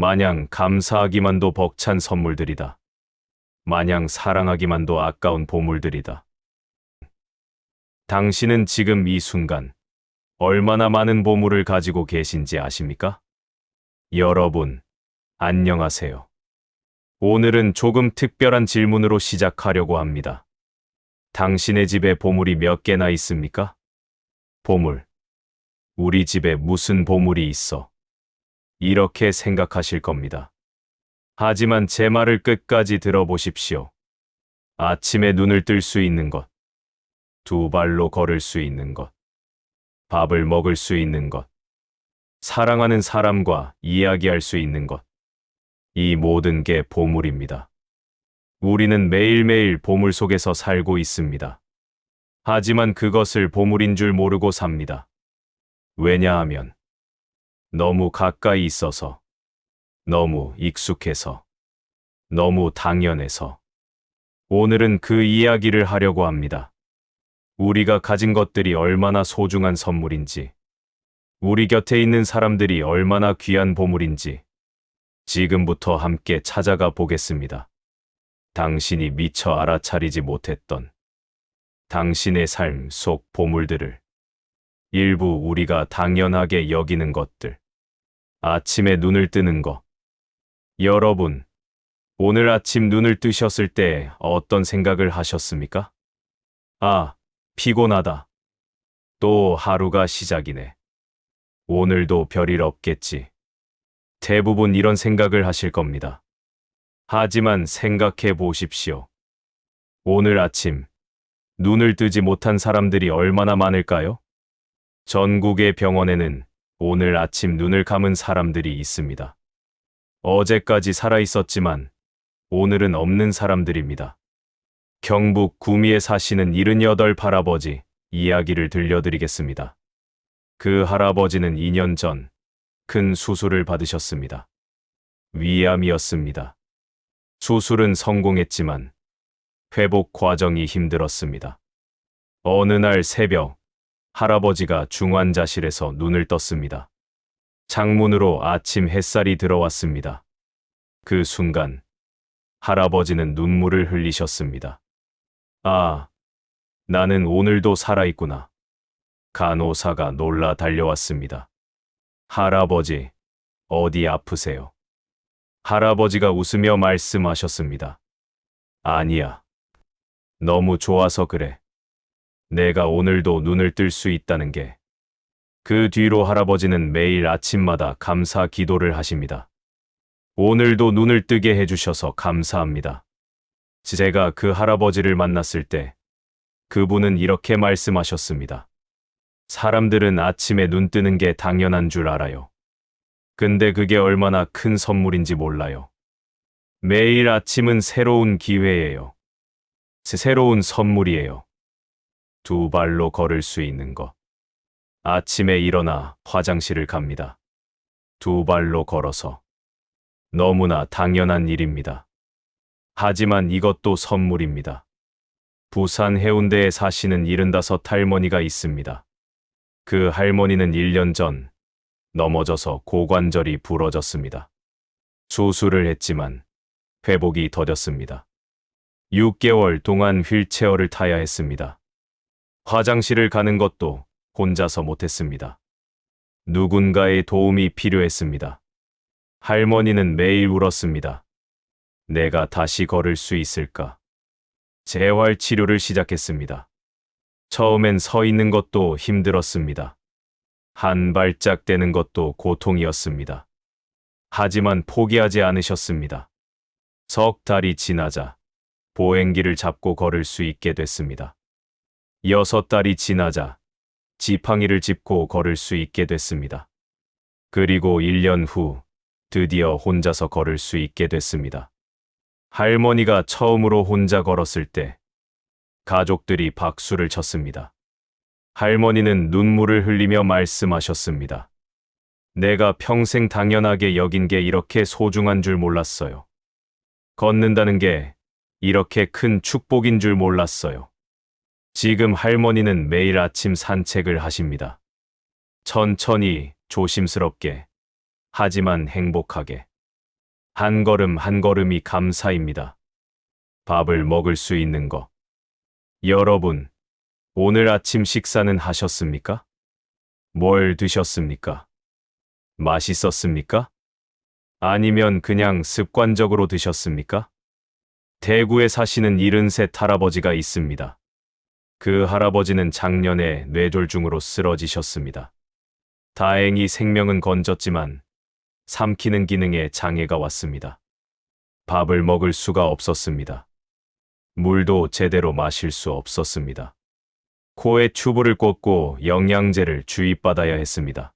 마냥 감사하기만도 벅찬 선물들이다. 마냥 사랑하기만도 아까운 보물들이다. 당신은 지금 이 순간 얼마나 많은 보물을 가지고 계신지 아십니까? 여러분, 안녕하세요. 오늘은 조금 특별한 질문으로 시작하려고 합니다. 당신의 집에 보물이 몇 개나 있습니까? 보물. 우리 집에 무슨 보물이 있어? 이렇게 생각하실 겁니다. 하지만 제 말을 끝까지 들어보십시오. 아침에 눈을 뜰 수 있는 것, 두 발로 걸을 수 있는 것, 밥을 먹을 수 있는 것, 사랑하는 사람과 이야기할 수 있는 것, 이 모든 게 보물입니다. 우리는 매일매일 보물 속에서 살고 있습니다. 하지만 그것을 보물인 줄 모르고 삽니다. 왜냐하면 너무 가까이 있어서, 너무 익숙해서, 너무 당연해서. 오늘은 그 이야기를 하려고 합니다. 우리가 가진 것들이 얼마나 소중한 선물인지, 우리 곁에 있는 사람들이 얼마나 귀한 보물인지, 지금부터 함께 찾아가 보겠습니다. 당신이 미처 알아차리지 못했던 당신의 삶 속 보물들을, 일부 우리가 당연하게 여기는 것들, 아침에 눈을 뜨는 것. 여러분, 오늘 아침 눈을 뜨셨을 때 어떤 생각을 하셨습니까? 아, 피곤하다. 또 하루가 시작이네. 오늘도 별일 없겠지. 대부분 이런 생각을 하실 겁니다. 하지만 생각해 보십시오. 오늘 아침 눈을 뜨지 못한 사람들이 얼마나 많을까요? 전국의 병원에는 오늘 아침 눈을 감은 사람들이 있습니다. 어제까지 살아 있었지만 오늘은 없는 사람들입니다. 경북 구미에 사시는 78 할아버지 이야기를 들려드리겠습니다. 그 할아버지는 2년 전 큰 수술을 받으셨습니다. 위암이었습니다. 수술은 성공했지만 회복 과정이 힘들었습니다. 어느 날 새벽, 할아버지가 중환자실에서 눈을 떴습니다. 창문으로 아침 햇살이 들어왔습니다. 그 순간 할아버지는 눈물을 흘리셨습니다. 아, 나는 오늘도 살아있구나. 간호사가 놀라 달려왔습니다. 할아버지, 어디 아프세요? 할아버지가 웃으며 말씀하셨습니다. 아니야. 너무 좋아서 그래. 내가 오늘도 눈을 뜰 수 있다는 게. 그 뒤로 할아버지는 매일 아침마다 감사 기도를 하십니다. 오늘도 눈을 뜨게 해주셔서 감사합니다. 제가 그 할아버지를 만났을 때 그분은 이렇게 말씀하셨습니다. 사람들은 아침에 눈 뜨는 게 당연한 줄 알아요. 근데 그게 얼마나 큰 선물인지 몰라요. 매일 아침은 새로운 기회예요. 새로운 선물이에요. 두 발로 걸을 수 있는 것. 아침에 일어나 화장실을 갑니다. 두 발로 걸어서. 너무나 당연한 일입니다. 하지만 이것도 선물입니다. 부산 해운대에 사시는 75 할머니가 있습니다. 그 할머니는 1년 전 넘어져서 고관절이 부러졌습니다. 수술을 했지만 회복이 더뎠습니다. 6개월 동안 휠체어를 타야 했습니다. 화장실을 가는 것도 혼자서 못했습니다. 누군가의 도움이 필요했습니다. 할머니는 매일 울었습니다. 내가 다시 걸을 수 있을까? 재활 치료를 시작했습니다. 처음엔 서 있는 것도 힘들었습니다. 한 발짝 떼는 것도 고통이었습니다. 하지만 포기하지 않으셨습니다. 석 달이 지나자 보행기를 잡고 걸을 수 있게 됐습니다. 6달이 지나자 지팡이를 짚고 걸을 수 있게 됐습니다. 그리고 1년 후 드디어 혼자서 걸을 수 있게 됐습니다. 할머니가 처음으로 혼자 걸었을 때 가족들이 박수를 쳤습니다. 할머니는 눈물을 흘리며 말씀하셨습니다. 내가 평생 당연하게 여긴 게 이렇게 소중한 줄 몰랐어요. 걷는다는 게 이렇게 큰 축복인 줄 몰랐어요. 지금 할머니는 매일 아침 산책을 하십니다. 천천히, 조심스럽게, 하지만 행복하게. 한 걸음 한 걸음이 감사입니다. 밥을 먹을 수 있는 거. 여러분, 오늘 아침 식사는 하셨습니까? 뭘 드셨습니까? 맛있었습니까? 아니면 그냥 습관적으로 드셨습니까? 대구에 사시는 73 할아버지가 있습니다. 그 할아버지는 작년에 뇌졸중으로 쓰러지셨습니다. 다행히 생명은 건졌지만 삼키는 기능에 장애가 왔습니다. 밥을 먹을 수가 없었습니다. 물도 제대로 마실 수 없었습니다. 코에 튜브를 꽂고 영양제를 주입받아야 했습니다.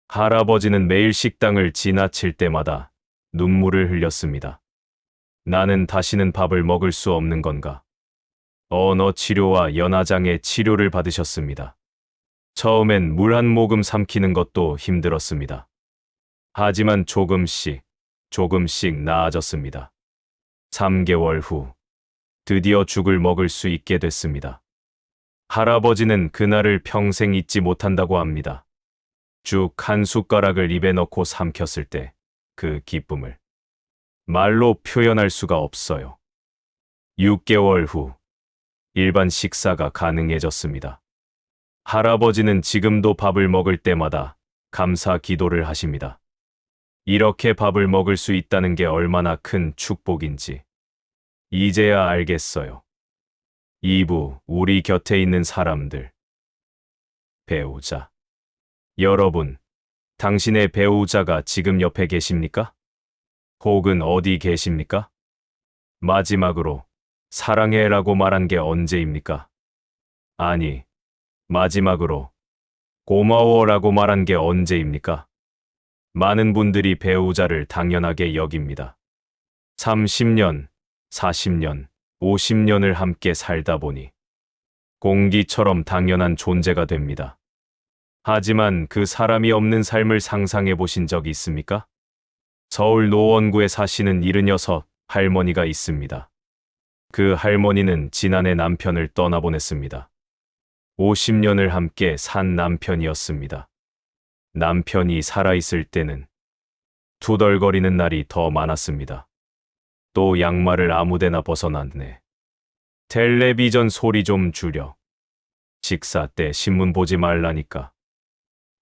할아버지는 매일 식당을 지나칠 때마다 눈물을 흘렸습니다. 나는 다시는 밥을 먹을 수 없는 건가? 언어 치료와 연화장애 치료를 받으셨습니다. 처음엔 물 한 모금 삼키는 것도 힘들었습니다. 하지만 조금씩 나아졌습니다. 3개월 후, 드디어 죽을 먹을 수 있게 됐습니다. 할아버지는 그날을 평생 잊지 못한다고 합니다. 죽 한 숟가락을 입에 넣고 삼켰을 때 그 기쁨을 말로 표현할 수가 없어요. 6개월 후, 일반 식사가 가능해졌습니다. 할아버지는 지금도 밥을 먹을 때마다 감사 기도를 하십니다. 이렇게 밥을 먹을 수 있다는 게 얼마나 큰 축복인지 이제야 알겠어요. 2부, 우리 곁에 있는 사람들. 배우자. 여러분, 당신의 배우자가 지금 옆에 계십니까? 혹은 어디 계십니까? 마지막으로 사랑해라고 말한 게 언제입니까? 아니, 마지막으로 고마워라고 말한 게 언제입니까? 많은 분들이 배우자를 당연하게 여깁니다. 30년, 40년, 50년을 함께 살다 보니 공기처럼 당연한 존재가 됩니다. 하지만 그 사람이 없는 삶을 상상해 보신 적 있습니까? 서울 노원구에 사시는 76 할머니가 있습니다. 그 할머니는 지난해 남편을 떠나보냈습니다. 50년을 함께 산 남편이었습니다. 남편이 살아있을 때는 투덜거리는 날이 더 많았습니다. 또 양말을 아무데나 벗어났네. 텔레비전 소리 좀 줄여. 식사 때 신문 보지 말라니까.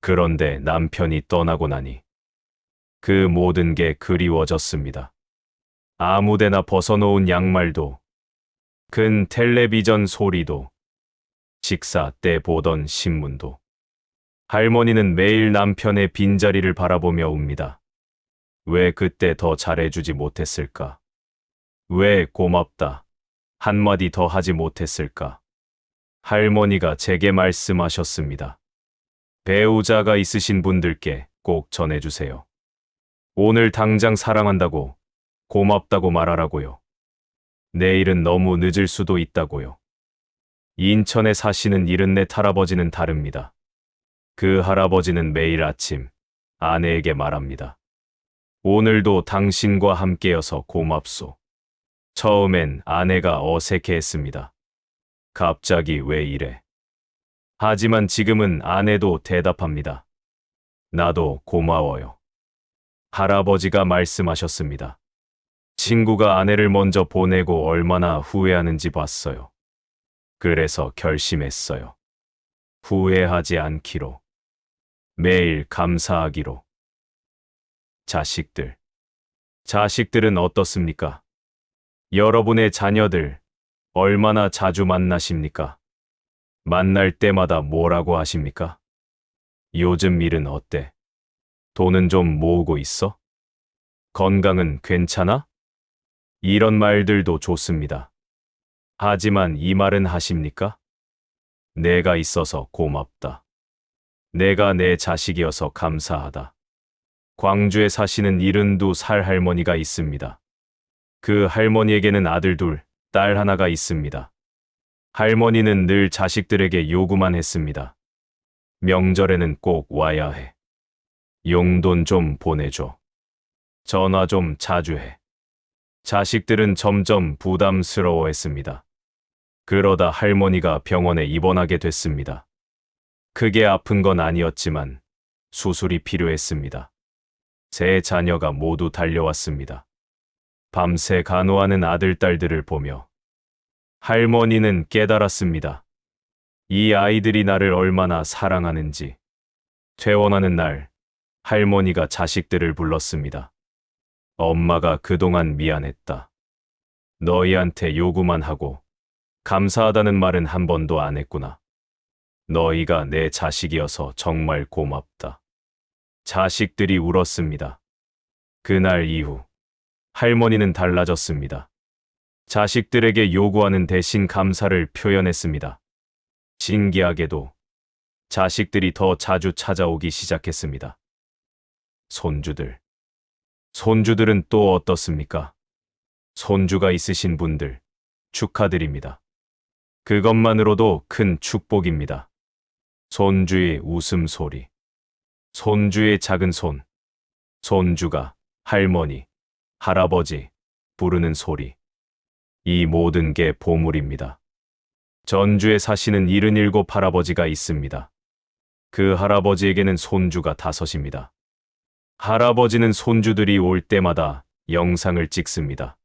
그런데 남편이 떠나고 나니 그 모든 게 그리워졌습니다. 아무데나 벗어놓은 양말도, 큰 텔레비전 소리도, 식사 때 보던 신문도. 할머니는 매일 남편의 빈자리를 바라보며 웁니다. 왜 그때 더 잘해주지 못했을까? 왜 고맙다 한마디 더 하지 못했을까? 할머니가 제게 말씀하셨습니다. 배우자가 있으신 분들께 꼭 전해주세요. 오늘 당장 사랑한다고, 고맙다고 말하라고요. 내일은 너무 늦을 수도 있다고요. 인천에 사시는 74 할아버지는 다릅니다. 그 할아버지는 매일 아침 아내에게 말합니다. 오늘도 당신과 함께여서 고맙소. 처음엔 아내가 어색해했습니다. 갑자기 왜 이래? 하지만 지금은 아내도 대답합니다. 나도 고마워요. 할아버지가 말씀하셨습니다. 친구가 아내를 먼저 보내고 얼마나 후회하는지 봤어요. 그래서 결심했어요. 후회하지 않기로. 매일 감사하기로. 자식들. 자식들은 어떻습니까? 여러분의 자녀들 얼마나 자주 만나십니까? 만날 때마다 뭐라고 하십니까? 요즘 일은 어때? 돈은 좀 모으고 있어? 건강은 괜찮아? 이런 말들도 좋습니다. 하지만 이 말은 하십니까? 내가 있어서 고맙다. 내가 내 자식이어서 감사하다. 광주에 사시는 72살 할머니가 있습니다. 그 할머니에게는 아들 둘, 딸 하나가 있습니다. 할머니는 늘 자식들에게 요구만 했습니다. 명절에는 꼭 와야 해. 용돈 좀 보내줘. 전화 좀 자주 해. 자식들은 점점 부담스러워했습니다. 그러다 할머니가 병원에 입원하게 됐습니다. 크게 아픈 건 아니었지만 수술이 필요했습니다. 세 자녀가 모두 달려왔습니다. 밤새 간호하는 아들, 딸들을 보며 할머니는 깨달았습니다. 이 아이들이 나를 얼마나 사랑하는지. 퇴원하는 날, 할머니가 자식들을 불렀습니다. 엄마가 그동안 미안했다. 너희한테 요구만 하고 감사하다는 말은 한 번도 안 했구나. 너희가 내 자식이어서 정말 고맙다. 자식들이 울었습니다. 그날 이후 할머니는 달라졌습니다. 자식들에게 요구하는 대신 감사를 표현했습니다. 신기하게도 자식들이 더 자주 찾아오기 시작했습니다. 손주들은 또 어떻습니까? 손주가 있으신 분들 축하드립니다. 그것만으로도 큰 축복입니다. 손주의 웃음소리, 손주의 작은 손, 손주가 할머니, 할아버지 부르는 소리. 이 모든 게 보물입니다. 전주에 사시는 77 할아버지가 있습니다. 그 할아버지에게는 손주가 5입니다. 할아버지는 손주들이 올 때마다 영상을 찍습니다.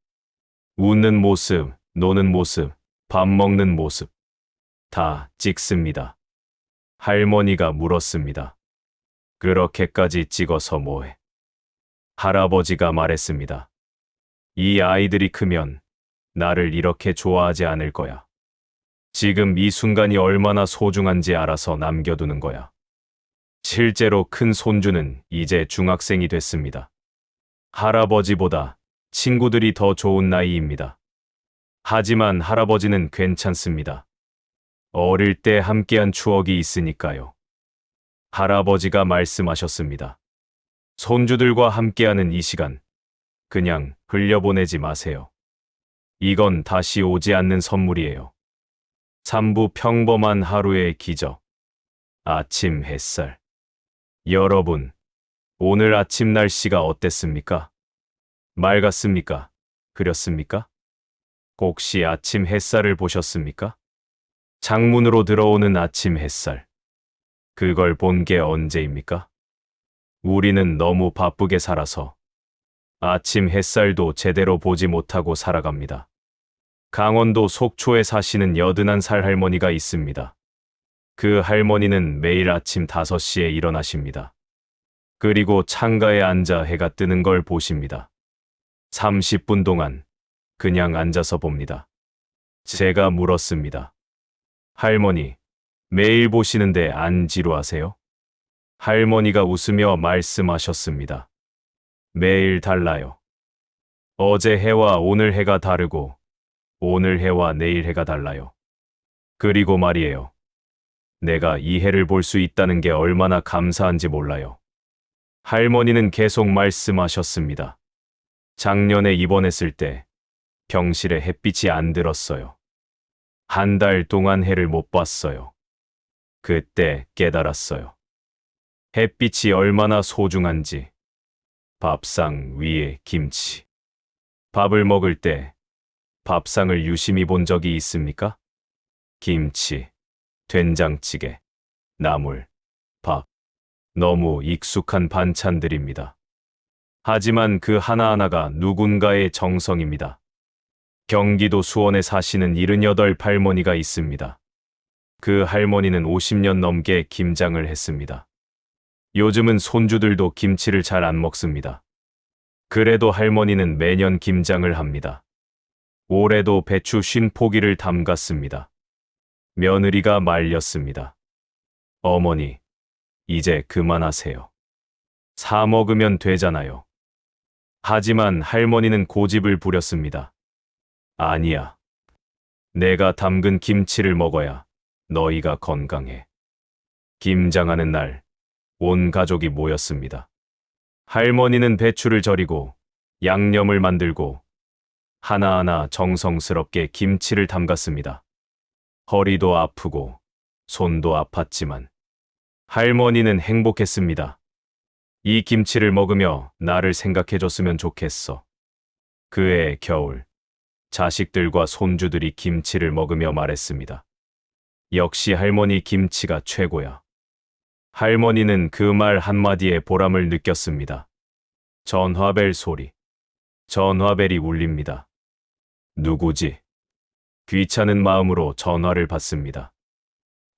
웃는 모습, 노는 모습, 밥 먹는 모습 다 찍습니다. 할머니가 물었습니다. 그렇게까지 찍어서 뭐해? 할아버지가 말했습니다. 이 아이들이 크면 나를 이렇게 좋아하지 않을 거야. 지금 이 순간이 얼마나 소중한지 알아서 남겨두는 거야. 실제로 큰 손주는 이제 중학생이 됐습니다. 할아버지보다 친구들이 더 좋은 나이입니다. 하지만 할아버지는 괜찮습니다. 어릴 때 함께한 추억이 있으니까요. 할아버지가 말씀하셨습니다. 손주들과 함께하는 이 시간, 그냥 흘려보내지 마세요. 이건 다시 오지 않는 선물이에요. 3부 평범한 하루의 기적. 아침 햇살. 여러분, 오늘 아침 날씨가 어땠습니까? 맑았습니까? 흐렸습니까? 혹시 아침 햇살을 보셨습니까? 창문으로 들어오는 아침 햇살. 그걸 본 게 언제입니까? 우리는 너무 바쁘게 살아서 아침 햇살도 제대로 보지 못하고 살아갑니다. 강원도 속초에 사시는 81살 할머니가 있습니다. 그 할머니는 매일 아침 5시에 일어나십니다. 그리고 창가에 앉아 해가 뜨는 걸 보십니다. 30분 동안 그냥 앉아서 봅니다. 제가 물었습니다. 할머니, 매일 보시는데 안 지루하세요? 할머니가 웃으며 말씀하셨습니다. 매일 달라요. 어제 해와 오늘 해가 다르고 오늘 해와 내일 해가 달라요. 그리고 말이에요. 내가 이 해를 볼 수 있다는 게 얼마나 감사한지 몰라요. 할머니는 계속 말씀하셨습니다. 작년에 입원했을 때 병실에 햇빛이 안 들었어요. 한 달 동안 해를 못 봤어요. 그때 깨달았어요. 햇빛이 얼마나 소중한지. 밥상 위에 김치. 밥을 먹을 때 밥상을 유심히 본 적이 있습니까? 김치, 된장찌개, 나물, 밥. 너무 익숙한 반찬들입니다. 하지만 그 하나하나가 누군가의 정성입니다. 경기도 수원에 사시는 78 할머니가 있습니다. 그 할머니는 50년 넘게 김장을 했습니다. 요즘은 손주들도 김치를 잘 안 먹습니다. 그래도 할머니는 매년 김장을 합니다. 올해도 배추 50포기를 담갔습니다. 며느리가 말렸습니다. 어머니, 이제 그만하세요. 사 먹으면 되잖아요. 하지만 할머니는 고집을 부렸습니다. 아니야. 내가 담근 김치를 먹어야 너희가 건강해. 김장하는 날, 온 가족이 모였습니다. 할머니는 배추를 절이고 양념을 만들고 하나하나 정성스럽게 김치를 담갔습니다. 허리도 아프고 손도 아팠지만 할머니는 행복했습니다. 이 김치를 먹으며 나를 생각해줬으면 좋겠어. 그해 겨울, 자식들과 손주들이 김치를 먹으며 말했습니다. 역시 할머니 김치가 최고야. 할머니는 그 말 한마디에 보람을 느꼈습니다. 전화벨 소리. 전화벨이 울립니다. 누구지? 귀찮은 마음으로 전화를 받습니다.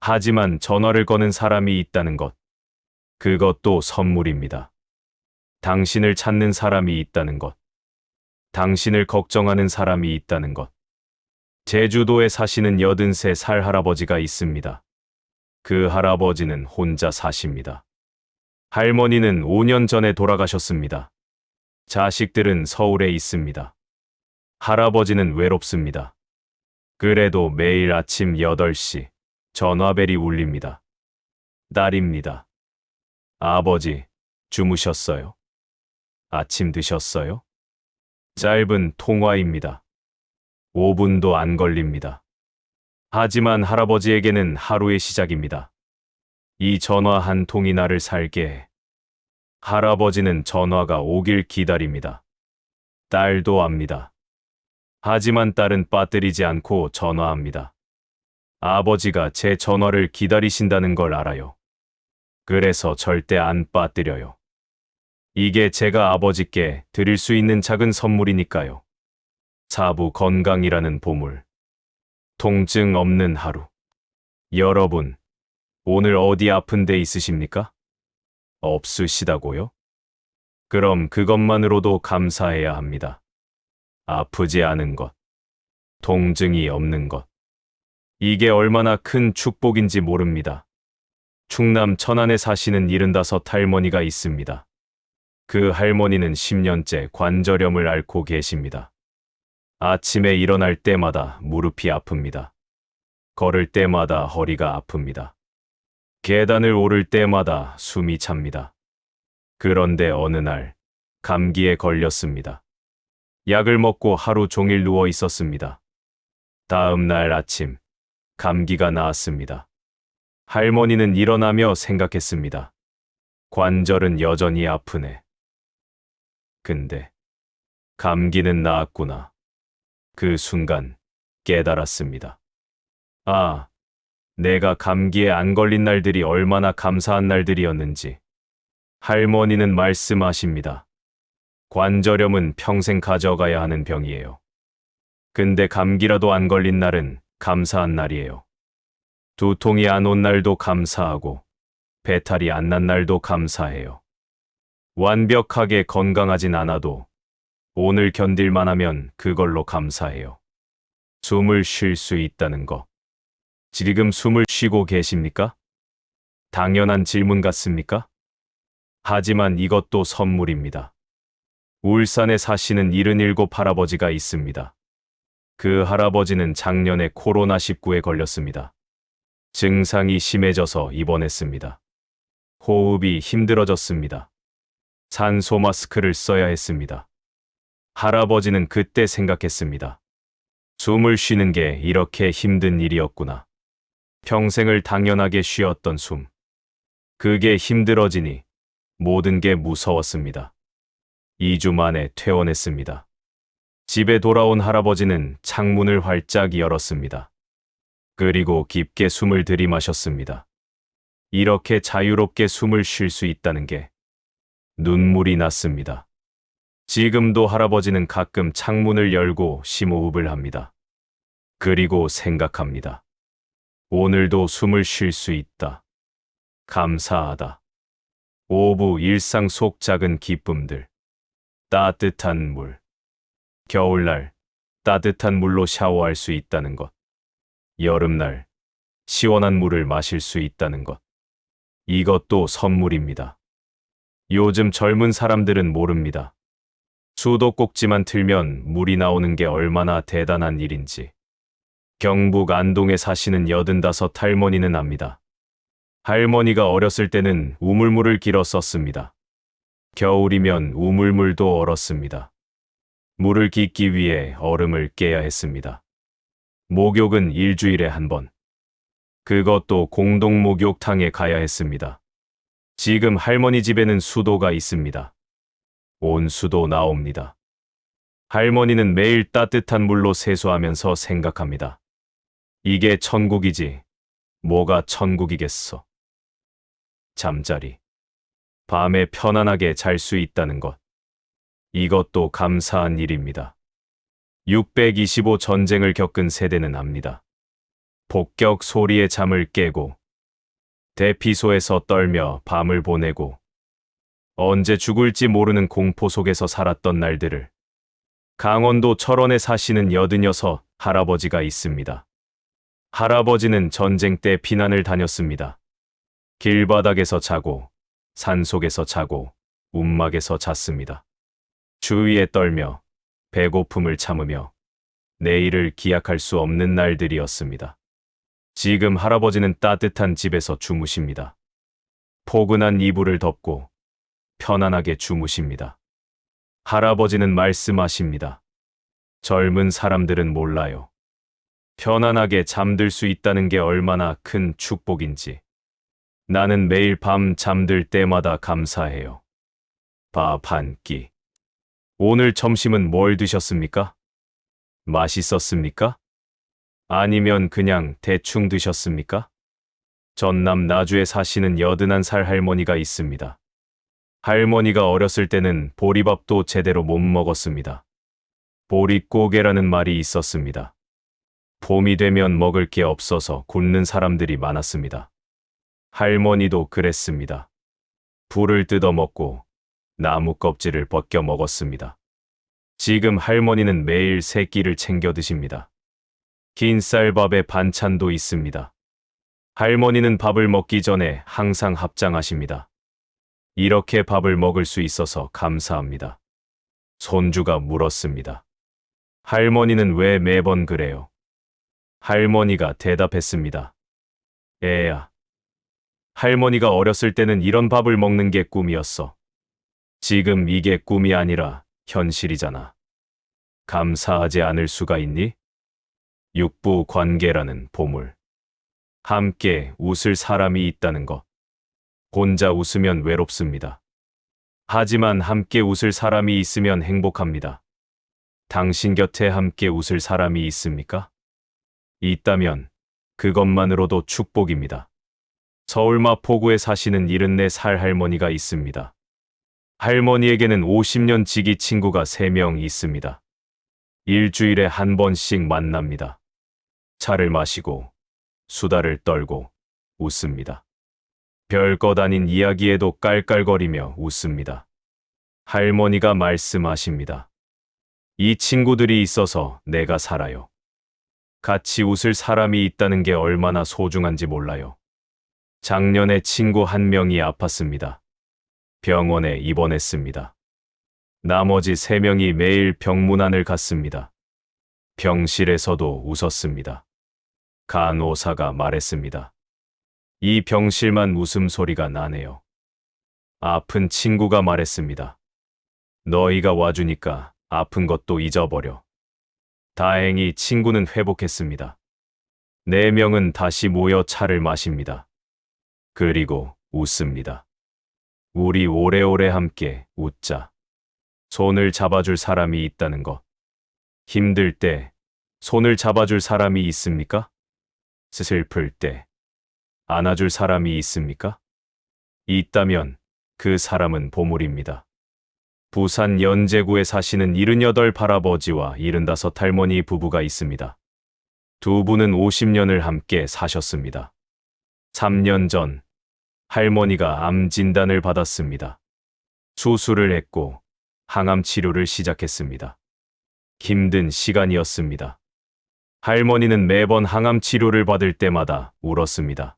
하지만 전화를 거는 사람이 있다는 것. 그것도 선물입니다. 당신을 찾는 사람이 있다는 것. 당신을 걱정하는 사람이 있다는 것. 제주도에 사시는 83살 할아버지가 있습니다. 그 할아버지는 혼자 사십니다. 할머니는 5년 전에 돌아가셨습니다. 자식들은 서울에 있습니다. 할아버지는 외롭습니다. 그래도 매일 아침 8시 전화벨이 울립니다. 딸입니다. 아버지, 주무셨어요? 아침 드셨어요? 짧은 통화입니다. 5분도 안 걸립니다. 하지만 할아버지에게는 하루의 시작입니다. 이 전화 한 통이 나를 살게 해. 할아버지는 전화가 오길 기다립니다. 딸도 압니다. 하지만 딸은 빠뜨리지 않고 전화합니다. 아버지가 제 전화를 기다리신다는 걸 알아요. 그래서 절대 안 빠뜨려요. 이게 제가 아버지께 드릴 수 있는 작은 선물이니까요. 사부 건강이라는 보물. 통증 없는 하루. 여러분, 오늘 어디 아픈 데 있으십니까? 없으시다고요? 그럼 그것만으로도 감사해야 합니다. 아프지 않은 것. 통증이 없는 것. 이게 얼마나 큰 축복인지 모릅니다. 충남 천안에 사시는 75 할머니가 있습니다. 그 할머니는 10년째 관절염을 앓고 계십니다. 아침에 일어날 때마다 무릎이 아픕니다. 걸을 때마다 허리가 아픕니다. 계단을 오를 때마다 숨이 찹니다. 그런데 어느 날 감기에 걸렸습니다. 약을 먹고 하루 종일 누워 있었습니다. 다음 날 아침 감기가 나았습니다. 할머니는 일어나며 생각했습니다. 관절은 여전히 아프네. 근데 감기는 나았구나. 그 순간 깨달았습니다. 아, 내가 감기에 안 걸린 날들이 얼마나 감사한 날들이었는지. 할머니는 말씀하십니다. 관절염은 평생 가져가야 하는 병이에요. 근데 감기라도 안 걸린 날은 감사한 날이에요. 두통이 안 온 날도 감사하고 배탈이 안 난 날도 감사해요. 완벽하게 건강하진 않아도 오늘 견딜만 하면 그걸로 감사해요. 숨을 쉴 수 있다는 거. 지금 숨을 쉬고 계십니까? 당연한 질문 같습니까? 하지만 이것도 선물입니다. 울산에 사시는 77 할아버지가 있습니다. 그 할아버지는 작년에 코로나19에 걸렸습니다. 증상이 심해져서 입원했습니다. 호흡이 힘들어졌습니다. 산소 마스크를 써야 했습니다. 할아버지는 그때 생각했습니다. 숨을 쉬는 게 이렇게 힘든 일이었구나. 평생을 당연하게 쉬었던 숨. 그게 힘들어지니 모든 게 무서웠습니다. 2주 만에 퇴원했습니다. 집에 돌아온 할아버지는 창문을 활짝 열었습니다. 그리고 깊게 숨을 들이마셨습니다. 이렇게 자유롭게 숨을 쉴 수 있다는 게 눈물이 났습니다. 지금도 할아버지는 가끔 창문을 열고 심호흡을 합니다. 그리고 생각합니다. 오늘도 숨을 쉴 수 있다. 감사하다. 오부 일상 속 작은 기쁨들. 따뜻한 물. 겨울날 따뜻한 물로 샤워할 수 있다는 것. 여름날 시원한 물을 마실 수 있다는 것. 이것도 선물입니다. 요즘 젊은 사람들은 모릅니다. 수도꼭지만 틀면 물이 나오는 게 얼마나 대단한 일인지. 경북 안동에 사시는 85 할머니는 압니다. 할머니가 어렸을 때는 우물물을 길어 썼습니다. 겨울이면 우물물도 얼었습니다. 물을 깃기 위해 얼음을 깨야 했습니다. 목욕은 일주일에 한 번. 그것도 공동 목욕탕에 가야 했습니다. 지금 할머니 집에는 수도가 있습니다. 온수도 나옵니다. 할머니는 매일 따뜻한 물로 세수하면서 생각합니다. 이게 천국이지. 뭐가 천국이겠어. 잠자리. 밤에 편안하게 잘 수 있다는 것. 이것도 감사한 일입니다. 625 전쟁을 겪은 세대는 압니다. 폭격 소리에 잠을 깨고 대피소에서 떨며 밤을 보내고 언제 죽을지 모르는 공포 속에서 살았던 날들을. 강원도 철원에 사시는 86 할아버지가 있습니다. 할아버지는 전쟁 때 피난을 다녔습니다. 길바닥에서 자고 산속에서 자고 움막에서 잤습니다. 추위에 떨며 배고픔을 참으며 내일을 기약할 수 없는 날들이었습니다. 지금 할아버지는 따뜻한 집에서 주무십니다. 포근한 이불을 덮고 편안하게 주무십니다. 할아버지는 말씀하십니다. 젊은 사람들은 몰라요. 편안하게 잠들 수 있다는 게 얼마나 큰 축복인지. 나는 매일 밤 잠들 때마다 감사해요. 밥 한 끼. 오늘 점심은 뭘 드셨습니까? 맛있었습니까? 아니면 그냥 대충 드셨습니까? 전남 나주에 사시는 81살 할머니가 있습니다. 할머니가 어렸을 때는 보리밥도 제대로 못 먹었습니다. 보릿고개라는 말이 있었습니다. 봄이 되면 먹을 게 없어서 굶는 사람들이 많았습니다. 할머니도 그랬습니다. 불을 뜯어 먹고 나무 껍질을 벗겨 먹었습니다. 지금 할머니는 매일 세 끼를 챙겨 드십니다. 긴 쌀밥에 반찬도 있습니다. 할머니는 밥을 먹기 전에 항상 합장하십니다. 이렇게 밥을 먹을 수 있어서 감사합니다. 손주가 물었습니다. 할머니는 왜 매번 그래요? 할머니가 대답했습니다. 애야. 할머니가 어렸을 때는 이런 밥을 먹는 게 꿈이었어. 지금 이게 꿈이 아니라 현실이잖아. 감사하지 않을 수가 있니? 육부 관계라는 보물. 함께 웃을 사람이 있다는 것. 혼자 웃으면 외롭습니다. 하지만 함께 웃을 사람이 있으면 행복합니다. 당신 곁에 함께 웃을 사람이 있습니까? 있다면 그것만으로도 축복입니다. 서울 마포구에 사시는 74살 할머니가 있습니다. 할머니에게는 50년 지기 친구가 3명 있습니다. 일주일에 한 번씩 만납니다. 차를 마시고 수다를 떨고 웃습니다. 별것 아닌 이야기에도 깔깔거리며 웃습니다. 할머니가 말씀하십니다. 이 친구들이 있어서 내가 살아요. 같이 웃을 사람이 있다는 게 얼마나 소중한지 몰라요. 작년에 친구 한 명이 아팠습니다. 병원에 입원했습니다. 나머지 3명이 매일 병문안을 갔습니다. 병실에서도 웃었습니다. 간호사가 말했습니다. 이 병실만 웃음소리가 나네요. 아픈 친구가 말했습니다. 너희가 와주니까 아픈 것도 잊어버려. 다행히 친구는 회복했습니다. 4명은 다시 모여 차를 마십니다. 그리고 웃습니다. 우리 오래오래 함께 웃자. 손을 잡아줄 사람이 있다는 것. 힘들 때 손을 잡아줄 사람이 있습니까? 슬플 때 안아줄 사람이 있습니까? 있다면 그 사람은 보물입니다. 부산 연제구에 사시는 78 할아버지와 75 할머니 부부가 있습니다. 두 분은 50년을 함께 사셨습니다. 3년 전 할머니가 암 진단을 받았습니다. 수술을 했고 항암 치료를 시작했습니다. 힘든 시간이었습니다. 할머니는 매번 항암 치료를 받을 때마다 울었습니다.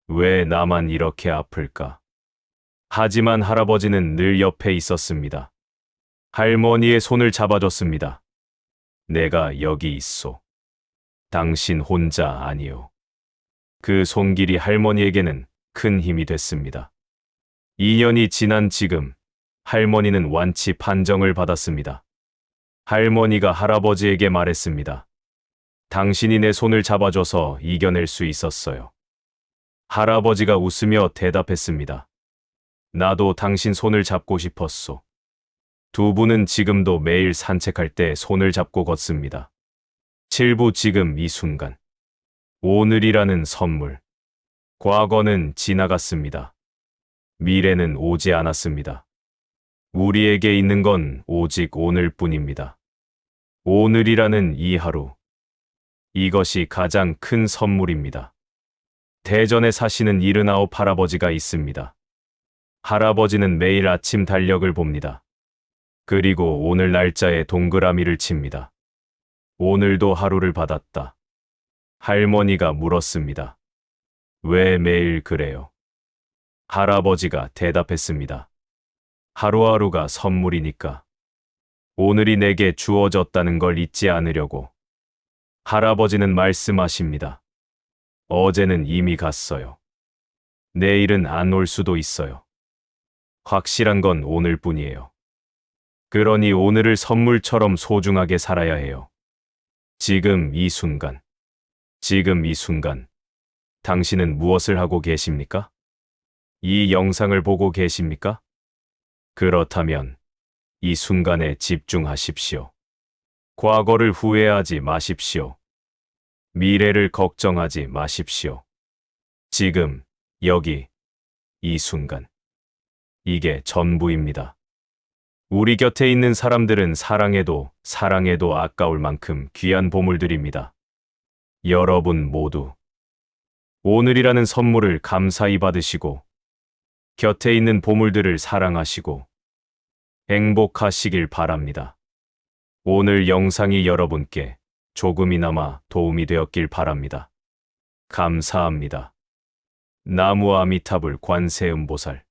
왜 나만 이렇게 아플까? 하지만 할아버지는 늘 옆에 있었습니다. 할머니의 손을 잡아줬습니다. 내가 여기 있소. 당신 혼자 아니오. 그 손길이 할머니에게는 큰 힘이 됐습니다. 2년이 지난 지금 할머니는 완치 판정을 받았습니다. 할머니가 할아버지에게 말했습니다. 당신이 내 손을 잡아줘서 이겨낼 수 있었어요. 할아버지가 웃으며 대답했습니다. 나도 당신 손을 잡고 싶었소. 두 분은 지금도 매일 산책할 때 손을 잡고 걷습니다. 7부 지금 이 순간. 오늘이라는 선물. 과거는 지나갔습니다. 미래는 오지 않았습니다. 우리에게 있는 건 오직 오늘뿐입니다. 오늘이라는 이 하루. 이것이 가장 큰 선물입니다. 대전에 사시는 79 할아버지가 있습니다. 할아버지는 매일 아침 달력을 봅니다. 그리고 오늘 날짜에 동그라미를 칩니다. 오늘도 하루를 받았다. 할머니가 물었습니다. 왜 매일 그래요? 할아버지가 대답했습니다. 하루하루가 선물이니까. 오늘이 내게 주어졌다는 걸 잊지 않으려고. 할아버지는 말씀하십니다. 어제는 이미 갔어요. 내일은 안 올 수도 있어요. 확실한 건 오늘뿐이에요. 그러니 오늘을 선물처럼 소중하게 살아야 해요. 지금 이 순간. 지금 이 순간. 당신은 무엇을 하고 계십니까? 이 영상을 보고 계십니까? 그렇다면 이 순간에 집중하십시오. 과거를 후회하지 마십시오. 미래를 걱정하지 마십시오. 지금, 여기, 이 순간. 이게 전부입니다. 우리 곁에 있는 사람들은 사랑해도 아까울 만큼 귀한 보물들입니다. 여러분 모두 오늘이라는 선물을 감사히 받으시고 곁에 있는 보물들을 사랑하시고 행복하시길 바랍니다. 오늘 영상이 여러분께 조금이나마 도움이 되었길 바랍니다. 감사합니다. 나무 아미타불 관세음보살